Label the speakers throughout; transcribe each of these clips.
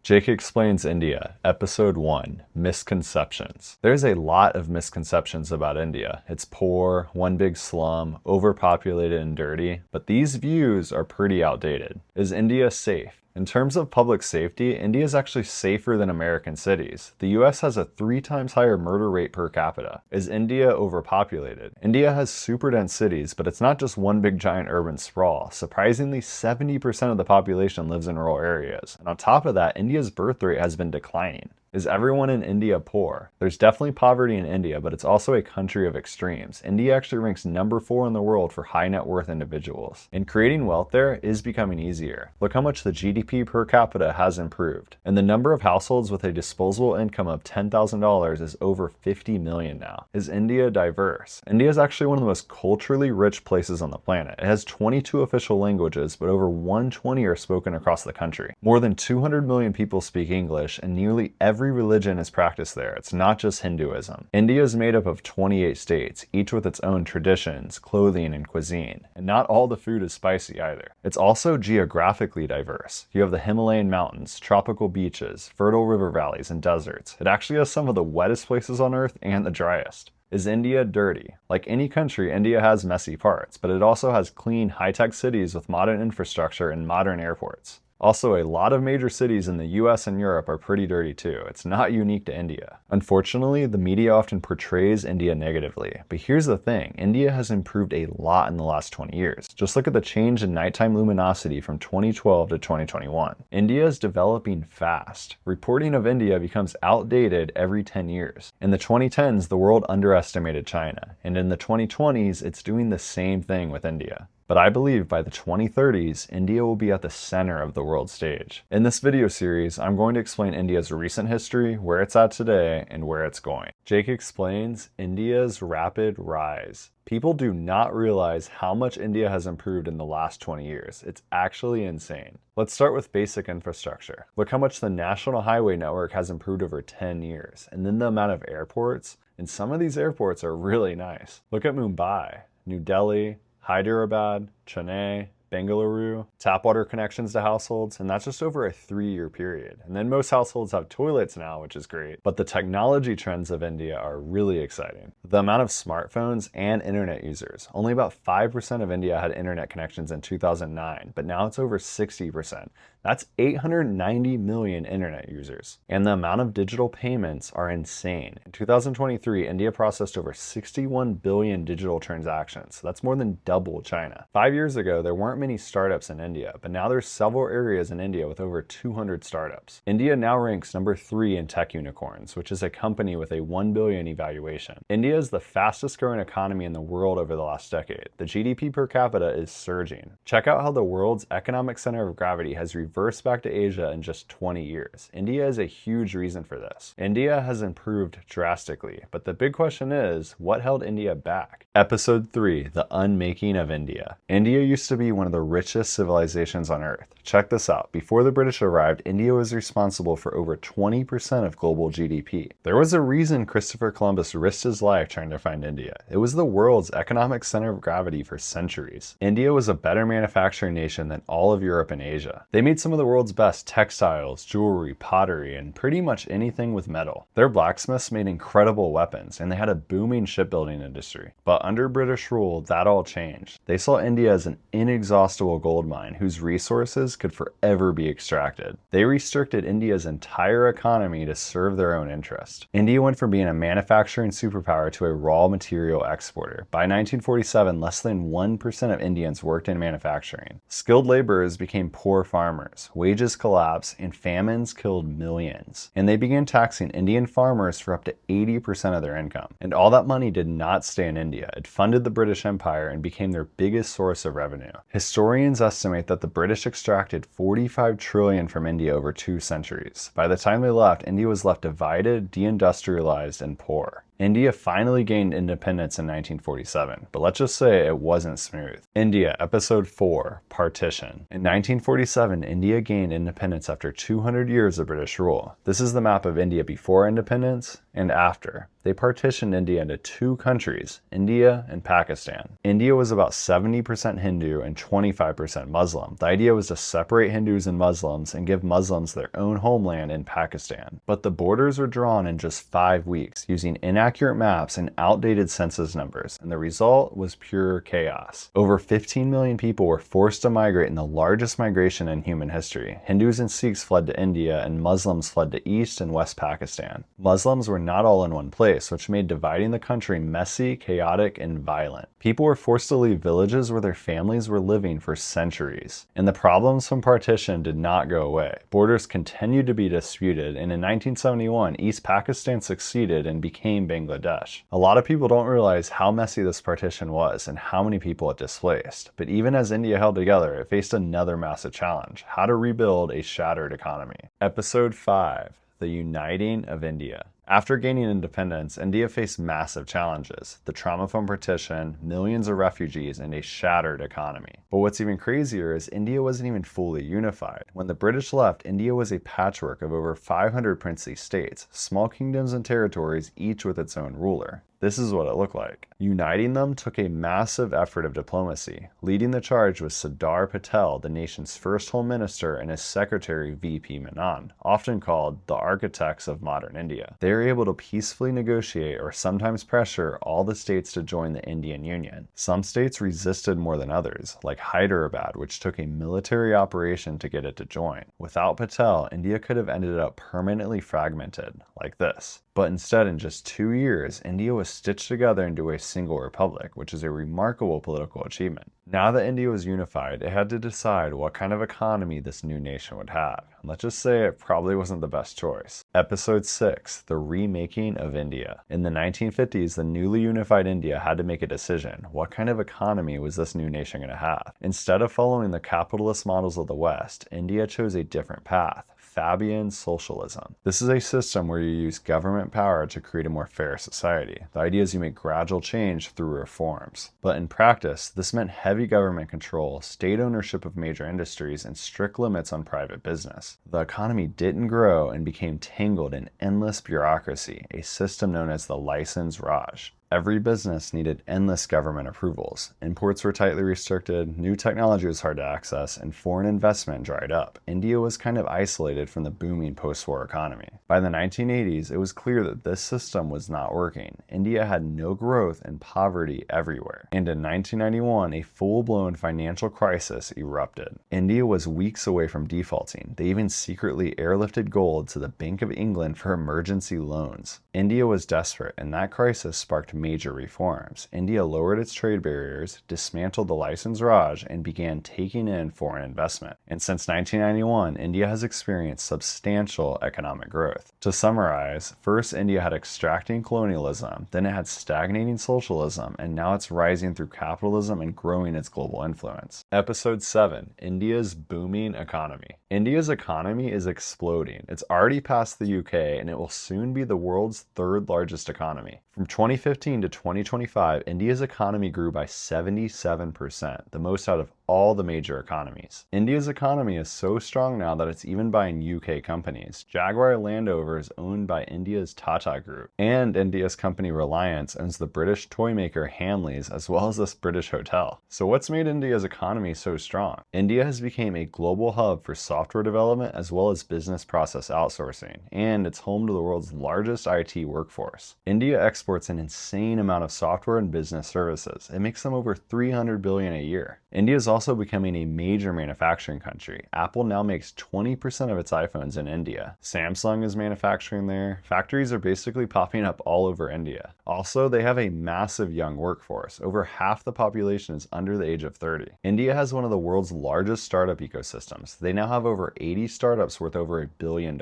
Speaker 1: Jake Explains India, Episode 1, Misconceptions. There's a lot of misconceptions about India. It's poor, one big slum, overpopulated and dirty, but these views are pretty outdated. Is India safe? In terms of public safety, India is actually safer than American cities. The US has a 3 times higher murder rate per capita. Is India overpopulated? India has super dense cities, but it's not just one big giant urban sprawl. Surprisingly, 70% of the population lives in rural areas. And on top of that, India's birth rate has been declining. Is everyone in India poor? There's definitely poverty in India, but it's also a country of extremes. India actually ranks number 4 in the world for high net worth individuals. And creating wealth there is becoming easier. Look how much the GDP per capita has improved. And the number of households with a disposable income of $10,000 is over 50 million now. Is India diverse? India is actually one of the most culturally rich places on the planet. It has 22 official languages, but over 120 are spoken across the country. More than 200 million people speak English, and nearly every religion is practiced there. It's not just Hinduism. India is made up of 28 states, each with its own traditions, clothing, and cuisine. And not all the food is spicy either. It's also geographically diverse. You have the Himalayan mountains, tropical beaches, fertile river valleys, and deserts. It actually has some of the wettest places on earth and the driest. Is India dirty? Like any country, India has messy parts, but it also has clean, high-tech cities with modern infrastructure and modern airports. Also, a lot of major cities in the US and Europe are pretty dirty too. It's not unique to India. Unfortunately, the media often portrays India negatively. But here's the thing, India has improved a lot in the last 20 years. Just look at the change in nighttime luminosity from 2012 to 2021. India is developing fast. Reporting of India becomes outdated every 10 years. In the 2010s, the world underestimated China. And in the 2020s, it's doing the same thing with India. But I believe by the 2030s, India will be at the center of the world stage. In this video series, I'm going to explain India's recent history, where it's at today, and where it's going. Jake explains India's rapid rise. People do not realize how much India has improved in the last 20 years. It's actually insane. Let's start with basic infrastructure. Look how much the national highway network has improved over 10 years. And then the amount of airports, and some of these airports are really nice. Look at Mumbai, New Delhi, Hyderabad, Chennai, Bengaluru, tap water connections to households, and that's just over a 3-year period. And then most households have toilets now, which is great. But the technology trends of India are really exciting. The amount of smartphones and internet users. Only about 5% of India had internet connections in 2009, but now it's over 60%. That's 890 million internet users. And the amount of digital payments are insane. In 2023, India processed over 61 billion digital transactions. That's more than double China. 5 years ago, there weren't many startups in India, but now there's several areas in India with over 200 startups. India now ranks number 3 in tech unicorns, which is a company with a 1 billion evaluation. India is the fastest growing economy in the world over the last decade. The GDP per capita is surging. Check out how the world's economic center of gravity has reversed back to Asia in just 20 years. India is a huge reason for this. India has improved drastically, but the big question is, what held India back? Episode 3, The Unmaking of India. India used to be one of the richest civilizations on earth. Check this out. Before the British arrived, India was responsible for over 20% of global GDP. There was a reason Christopher Columbus risked his life trying to find India. It was the world's economic center of gravity for centuries. India was a better manufacturing nation than all of Europe and Asia. They made some of the world's best textiles, jewelry, pottery, and pretty much anything with metal. Their blacksmiths made incredible weapons, and they had a booming shipbuilding industry. But under British rule, that all changed. They saw India as an inexhaustible gold mine whose resources could forever be extracted. They restricted India's entire economy to serve their own interest. India went from being a manufacturing superpower to a raw material exporter. By 1947, less than 1% of Indians worked in manufacturing. Skilled laborers became poor farmers. Wages collapsed, and famines killed millions. And they began taxing Indian farmers for up to 80% of their income. And all that money did not stay in India. It funded the British Empire and became their biggest source of revenue. Historians estimate that the British extracted 45 trillion from India over 2 centuries. By the time they left, India was left divided, deindustrialized, and poor. India finally gained independence in 1947, but let's just say it wasn't smooth. India, Episode 4, Partition. In 1947, India gained independence after 200 years of British rule. This is the map of India before independence and after. They partitioned India into two countries, India and Pakistan. India was about 70% Hindu and 25% Muslim. The idea was to separate Hindus and Muslims and give Muslims their own homeland in Pakistan. But the borders were drawn in just 5 weeks using inaccurate maps and outdated census numbers, and the result was pure chaos. Over 15 million people were forced to migrate in the largest migration in human history. Hindus and Sikhs fled to India, and Muslims fled to East and West Pakistan. Muslims were not all in one place, which made dividing the country messy, chaotic, and violent. People were forced to leave villages where their families were living for centuries. And the problems from partition did not go away. Borders continued to be disputed, and in 1971, East Pakistan succeeded and became Bangladesh. A lot of people don't realize how messy this partition was and how many people it displaced. But even as India held together, it faced another massive challenge: how to rebuild a shattered economy. Episode 5, The Uniting of India. After gaining independence, India faced massive challenges: the trauma from partition, millions of refugees, and a shattered economy. But what's even crazier is India wasn't even fully unified. When the British left, India was a patchwork of over 500 princely states, small kingdoms and territories, each with its own ruler. This is what it looked like. Uniting them took a massive effort of diplomacy. Leading the charge was Sardar Patel, the nation's first Home Minister, and his secretary VP Menon, often called the architects of modern India. They were able to peacefully negotiate or sometimes pressure all the states to join the Indian Union. Some states resisted more than others, like Hyderabad, which took a military operation to get it to join. Without Patel, India could have ended up permanently fragmented, like this. But instead, in just 2 years, India was stitched together into a single republic, which is a remarkable political achievement. Now that India was unified, it had to decide what kind of economy this new nation would have. And let's just say it probably wasn't the best choice. Episode 6, The Remaking of India. In the 1950s, the newly unified India had to make a decision. What kind of economy was this new nation going to have? Instead of following the capitalist models of the West, India chose a different path: Fabian socialism. This is a system where you use government power to create a more fair society. The idea is you make gradual change through reforms. But in practice, this meant heavy government control, state ownership of major industries, and strict limits on private business. The economy didn't grow and became tangled in endless bureaucracy, a system known as the license Raj. Every business needed endless government approvals. Imports were tightly restricted, new technology was hard to access, and foreign investment dried up. India was kind of isolated from the booming post-war economy. By the 1980s, it was clear that this system was not working. India had no growth and poverty everywhere. And in 1991, a full-blown financial crisis erupted. India was weeks away from defaulting. They even secretly airlifted gold to the Bank of England for emergency loans. India was desperate, and that crisis sparked major reforms. India lowered its trade barriers, dismantled the license Raj, and began taking in foreign investment. And since 1991, India has experienced substantial economic growth. To summarize, first India had extracting colonialism, then it had stagnating socialism, and now it's rising through capitalism and growing its global influence. Episode 7, India's booming economy. India's economy is exploding. It's already past the UK, and it will soon be the world's third largest economy. From 2015 to 2025, India's economy grew by 77%, the most out of all the major economies. India's economy is so strong now that it's even buying UK companies. Jaguar Land Rover is owned by India's Tata Group, and India's company Reliance owns the British toy maker Hamleys, as well as this British hotel. So what's made India's economy so strong? India has become a global hub for software development as well as business process outsourcing, and it's home to the world's largest IT workforce. India exports an insane amount of software and business services. It makes them over $300 billion a year. India is also becoming a major manufacturing country. Apple now makes 20% of its iPhones in India. Samsung is manufacturing there. Factories are basically popping up all over India. Also, they have a massive young workforce. Over half the population is under the age of 30. India has one of the world's largest startup ecosystems. They now have over 80 startups worth over $1 billion.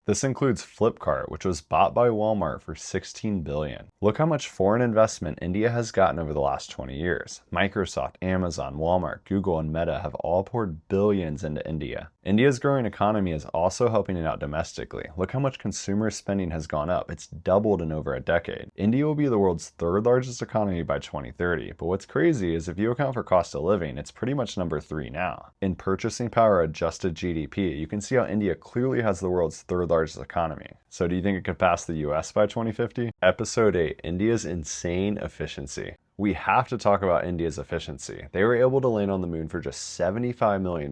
Speaker 1: This includes Flipkart, which was bought by Walmart for $16 billion. Look how much foreign investment India has gotten over the last 20 years. Microsoft, Amazon, Walmart, Google, and Meta have all poured billions into India. India's growing economy is also helping it out domestically. Look how much consumer spending has gone up. It's doubled in over a decade. India will be the world's third largest economy by 2030, but what's crazy is if you account for cost of living, it's pretty much number 3 now. In purchasing power adjusted GDP, you can see how India clearly has the world's third largest economy. So do you think it could pass the US by 2050? Episode 8, India's insane efficiency. We have to talk about India's efficiency. They were able to land on the moon for just $75 million.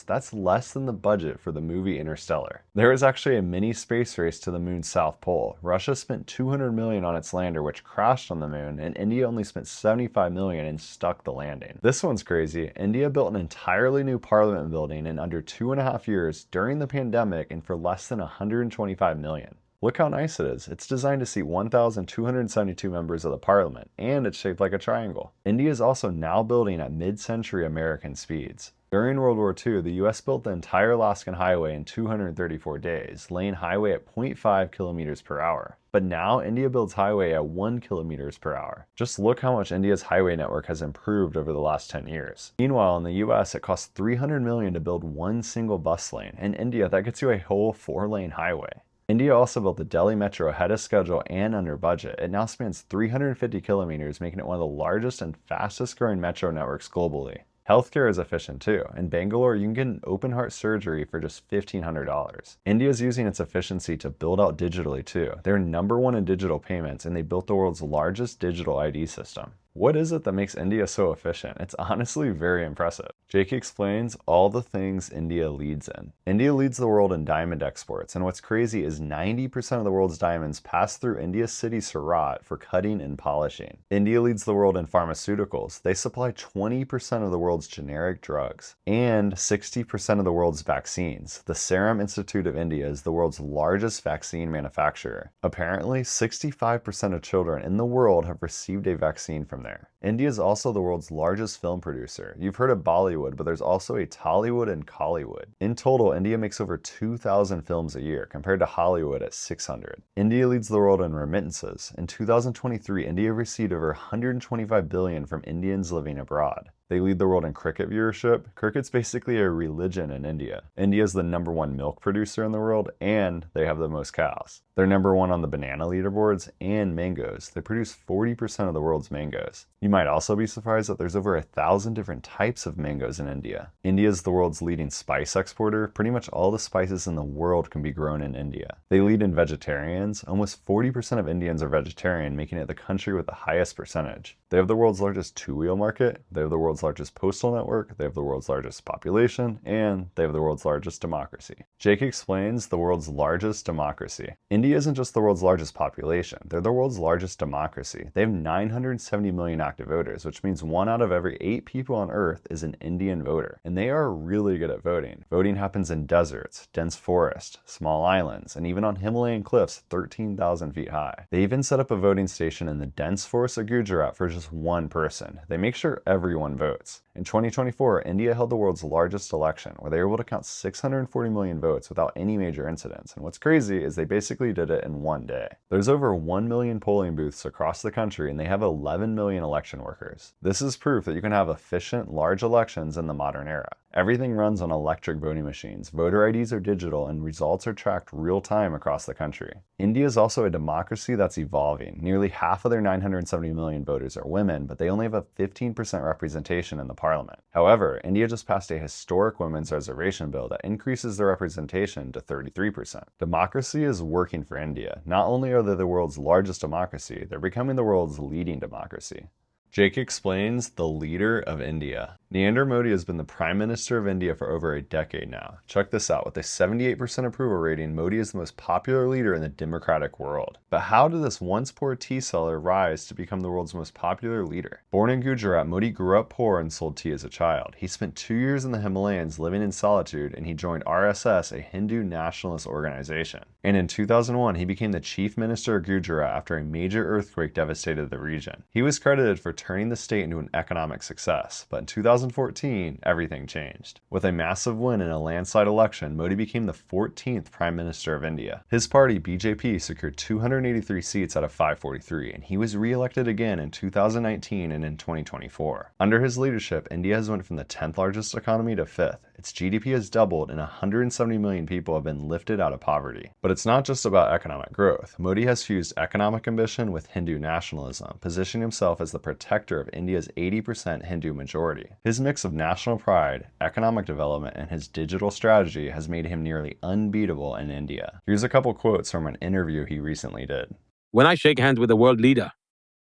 Speaker 1: That's less than the budget for the movie Interstellar. There was actually a mini space race to the moon's south pole. Russia spent $200 million on its lander, which crashed on the moon, and India only spent $75 million and stuck the landing. This one's crazy. India built an entirely new parliament building in under 2.5 years during the pandemic and for less than $125 million. Look how nice it is. It's designed to seat 1,272 members of the parliament, and it's shaped like a triangle. India is also now building at mid-century American speeds. During World War II, the US built the entire Alaskan highway in 234 days, laying highway at 0.5 kilometers per hour. But now India builds highway at 1 kilometers per hour. Just look how much India's highway network has improved over the last 10 years. Meanwhile, in the US, it costs $300 million to build one single bus lane. In India, that gets you a whole 4-lane highway. India also built the Delhi Metro ahead of schedule and under budget. It now spans 350 kilometers, making it one of the largest and fastest growing metro networks globally. Healthcare is efficient too. In Bangalore, you can get an open heart surgery for just $1,500. India is using its efficiency to build out digitally too. They're number 1 in digital payments, and they built the world's largest digital ID system. What is it that makes India so efficient? It's honestly very impressive. Jake explains all the things India leads in. India leads the world in diamond exports, and what's crazy is 90% of the world's diamonds pass through India's city Surat for cutting and polishing. India leads the world in pharmaceuticals. They supply 20% of the world's generic drugs and 60% of the world's vaccines. The Serum Institute of India is the world's largest vaccine manufacturer. Apparently, 65% of children in the world have received a vaccine from there. India is also the world's largest film producer. You've heard of Bollywood, but there's also a Tollywood and Collywood. In total, India makes over 2,000 films a year, compared to Hollywood at 600. India leads the world in remittances. In 2023, India received over $125 billion from Indians living abroad. They lead the world in cricket viewership. Cricket's basically a religion in India. India is the number 1 milk producer in the world, and they have the most cows. They're number 1 on the banana leaderboards and mangoes. They produce 40% of the world's mangoes. You might also be surprised that there's over 1,000 different types of mangoes in India. India is the world's leading spice exporter. Pretty much all the spices in the world can be grown in India. They lead in vegetarians. Almost 40% of Indians are vegetarian, making it the country with the highest percentage. They have the world's largest two-wheel market. They have the world's largest postal network. They have the world's largest population, and they have the world's largest democracy. Jake explains the world's largest democracy. India isn't just the world's largest population. They're the world's largest democracy. They have 970 million active voters, which means 1 out of every 8 people on Earth is an Indian voter. And they are really good at voting. Voting happens in deserts, dense forests, small islands, and even on Himalayan cliffs 13,000 feet high. They even set up a voting station in the dense forest of Gujarat for just 1 person. They make sure everyone votes. In 2024, India held the world's largest election, where they were able to count 640 million votes without any major incidents. And what's crazy is they basically did it in 1 day. There's over 1 million polling booths across the country, and they have 11 million election workers. This is proof that you can have efficient, large elections in the modern era. Everything runs on electric voting machines. Voter IDs are digital, and results are tracked real time across the country. India is also a democracy that's evolving. Nearly half of their 970 million voters are women, but they only have a 15% representation in the parliament. However, India just passed a historic women's reservation bill that increases their representation to 33%. Democracy is working for India. Not only are they the world's largest democracy, they're becoming the world's leading democracy. Jake explains the leader of India. Narendra Modi has been the Prime Minister of India for over a decade now. Check this out. With a 78% approval rating, Modi is the most popular leader in the democratic world. But how did this once poor tea seller rise to become the world's most popular leader? Born in Gujarat, Modi grew up poor and sold tea as a child. He spent 2 years in the Himalayas living in solitude, and he joined RSS, a Hindu nationalist organization. And in 2001, he became the Chief Minister of Gujarat after a major earthquake devastated the region. He was credited for turning the state into an economic success. But in 2014, everything changed. With a massive win in a landslide election, Modi became the 14th Prime Minister of India. His party, BJP, secured 283 seats out of 543, and he was re-elected again in 2019 and in 2024. Under his leadership, India has went from the 10th largest economy to 5th. Its GDP has doubled and 170 million people have been lifted out of poverty. But it's not just about economic growth. Modi has fused economic ambition with Hindu nationalism, positioning himself as the protector of India's 80% Hindu majority. His mix of national pride, economic development, and his digital strategy has made him nearly unbeatable in India. Here's a couple quotes from an interview he recently did.
Speaker 2: When I shake hands with a world leader,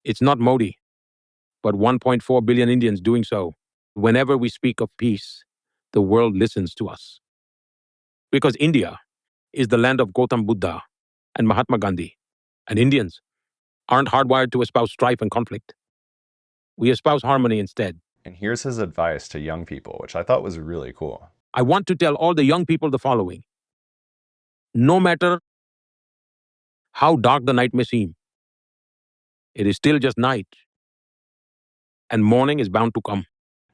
Speaker 2: it's not Modi, but 1.4 billion Indians doing so. Whenever we speak of peace, the world listens to us. Because India is the land of Gautam Buddha and Mahatma Gandhi, and Indians aren't hardwired to espouse strife and conflict. We espouse harmony instead.
Speaker 1: And here's his advice to young people, which I thought was really cool.
Speaker 2: I want to tell all the young people the following. No matter how dark the night may seem, it is still just night, and morning is bound to come.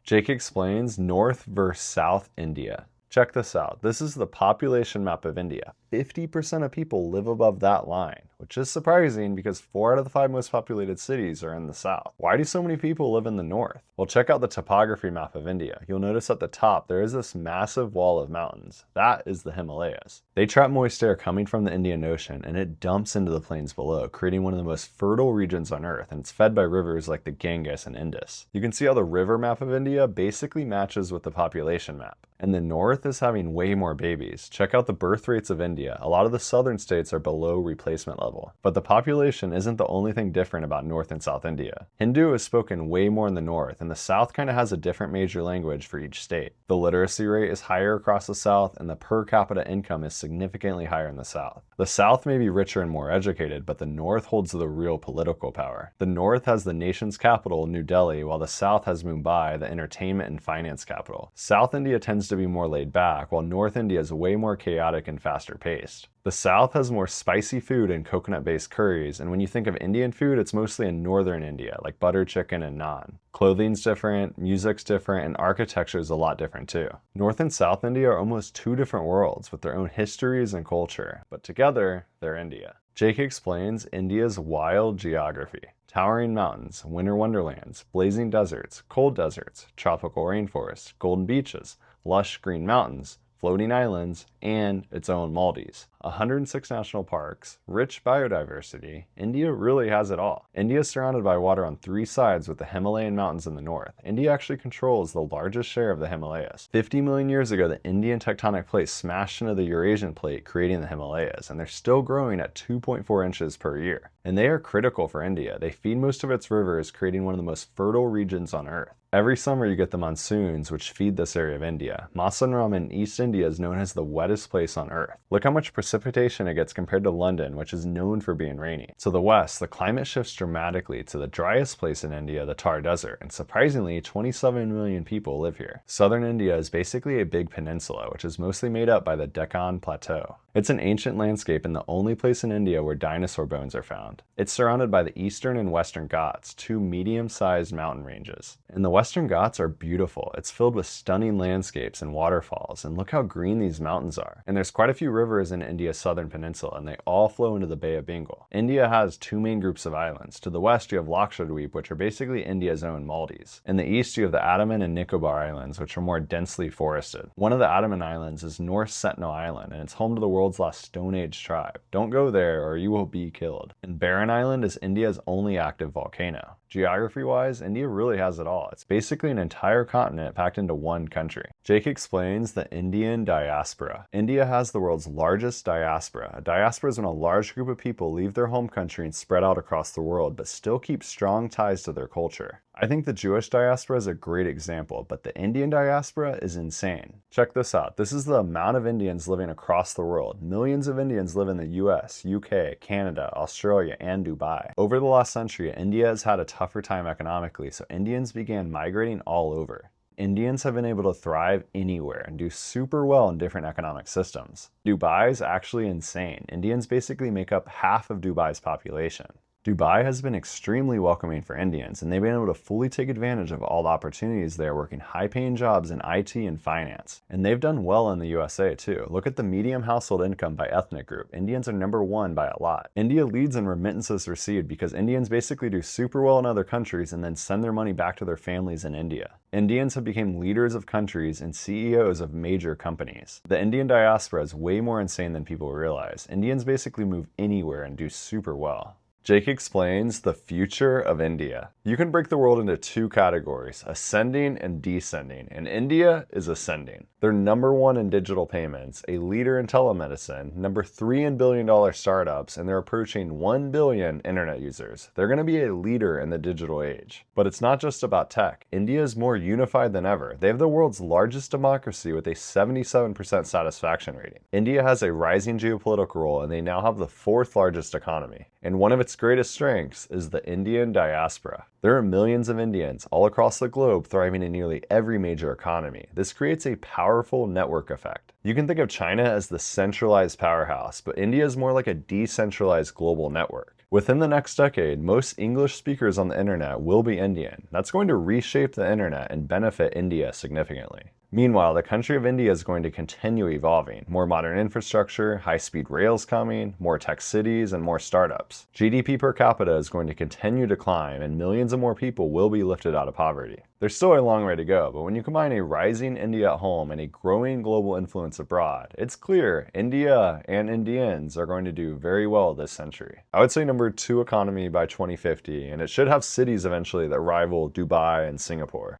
Speaker 1: Jake explains North versus South India. Check this out. This is the population map of India. 50% of people live above that line, which is surprising because 4 out of the 5 most populated cities are in the south. Why do so many people live in the north? Well, check out the topography map of India. You'll notice at the top there is this massive wall of mountains. That is the Himalayas. They trap moist air coming from the Indian Ocean and it dumps into the plains below, creating one of the most fertile regions on Earth, and it's fed by rivers like the Ganges and Indus. You can see how the river map of India basically matches with the population map. And the north is having way more babies. Check out the birth rates of India. A lot of the southern states are below replacement level. But the population isn't the only thing different about North and South India. Hindu is spoken way more in the north, and the south kind of has a different major language for each state. The literacy rate is higher across the south, and the per capita income is significantly higher in the south. The south may be richer and more educated, but the north holds the real political power. The north has the nation's capital, New Delhi, while the south has Mumbai, the entertainment and finance capital. South India tends to be more laid back, while North India is way more chaotic and faster paced. The south has more spicy food and coconut-based curries, and when you think of Indian food, it's mostly in northern India, like butter chicken and naan. Clothing's different, music's different, and architecture is a lot different too. North and South India are almost 2 different worlds with their own histories and culture, but together, they're India. Jake explains India's wild geography. Towering mountains, winter wonderlands, blazing deserts, cold deserts, tropical rainforests, golden beaches, lush green mountains, floating islands, and its own Maldives. 106 national parks, rich biodiversity. India really has it all. India is surrounded by water on 3 sides with the Himalayan mountains in the north. India actually controls the largest share of the Himalayas. 50 million years ago, the Indian tectonic plate smashed into the Eurasian plate, creating the Himalayas, and they're still growing at 2.4 inches per year. And they are critical for India. They feed most of its rivers, creating one of the most fertile regions on Earth. Every summer you get the monsoons, which feed this area of India. Masanram in East India is known as the wettest place on Earth. Look how much precipitation it gets compared to London, which is known for being rainy. To the west, the climate shifts dramatically to the driest place in India, the Thar Desert, and surprisingly, 27 million people live here. Southern India is basically a big peninsula, which is mostly made up by the Deccan Plateau. It's an ancient landscape and the only place in India where dinosaur bones are found. It's surrounded by the Eastern and Western Ghats, 2 medium-sized mountain ranges. And the Western Ghats are beautiful. It's filled with stunning landscapes and waterfalls, and look how green these mountains are. And there's quite a few rivers in India's southern peninsula, and they all flow into the Bay of Bengal. India has 2 main groups of islands. To the west, you have Lakshadweep, which are basically India's own Maldives. In the east, you have the Andaman and Nicobar Islands, which are more densely forested. One of the Andaman Islands is North Sentinel Island, and it's home to the world's last Stone Age tribe. Don't go there or you will be killed. And Barren Island is India's only active volcano. Geography-wise, India really has it all. It's basically an entire continent packed into one country. Jake explains the Indian Diaspora. India has the world's largest diaspora. A diaspora is when a large group of people leave their home country and spread out across the world, but still keep strong ties to their culture. I think the Jewish diaspora is a great example, but the Indian diaspora is insane. Check this out. This is the amount of Indians living across the world. Millions of Indians live in the US, UK, Canada, Australia, and Dubai. Over the last century, India has had a tougher time economically, so Indians began migrating all over. Indians have been able to thrive anywhere and do super well in different economic systems. Dubai is actually insane. Indians basically make up half of Dubai's population. Dubai has been extremely welcoming for Indians, and they've been able to fully take advantage of all the opportunities there, working high-paying jobs in IT and finance. And they've done well in the USA too. Look at the median household income by ethnic group. Indians are #1 by a lot. India leads in remittances received because Indians basically do super well in other countries and then send their money back to their families in India. Indians have become leaders of countries and CEOs of major companies. The Indian diaspora is way more insane than people realize. Indians basically move anywhere and do super well. Jake explains the future of India. You can break the world into two categories, ascending and descending, and India is ascending. They're #1 in digital payments, a leader in telemedicine, #3 in billion-dollar startups, and they're approaching 1 billion internet users. They're going to be a leader in the digital age. But it's not just about tech. India is more unified than ever. They have the world's largest democracy with a 77% satisfaction rating. India has a rising geopolitical role, and they now have the 4th largest economy. And one of its greatest strengths is the Indian diaspora. There are millions of Indians all across the globe thriving in nearly every major economy. This creates a powerful network effect. You can think of China as the centralized powerhouse, but India is more like a decentralized global network. Within the next decade, most English speakers on the internet will be Indian. That's going to reshape the internet and benefit India significantly. Meanwhile, the country of India is going to continue evolving. More modern infrastructure, high-speed rails coming, more tech cities, and more startups. GDP per capita is going to continue to climb, and millions of more people will be lifted out of poverty. There's still a long way to go, but when you combine a rising India at home and a growing global influence abroad, it's clear India and Indians are going to do very well this century. I would say #2 economy by 2050, and it should have cities eventually that rival Dubai and Singapore.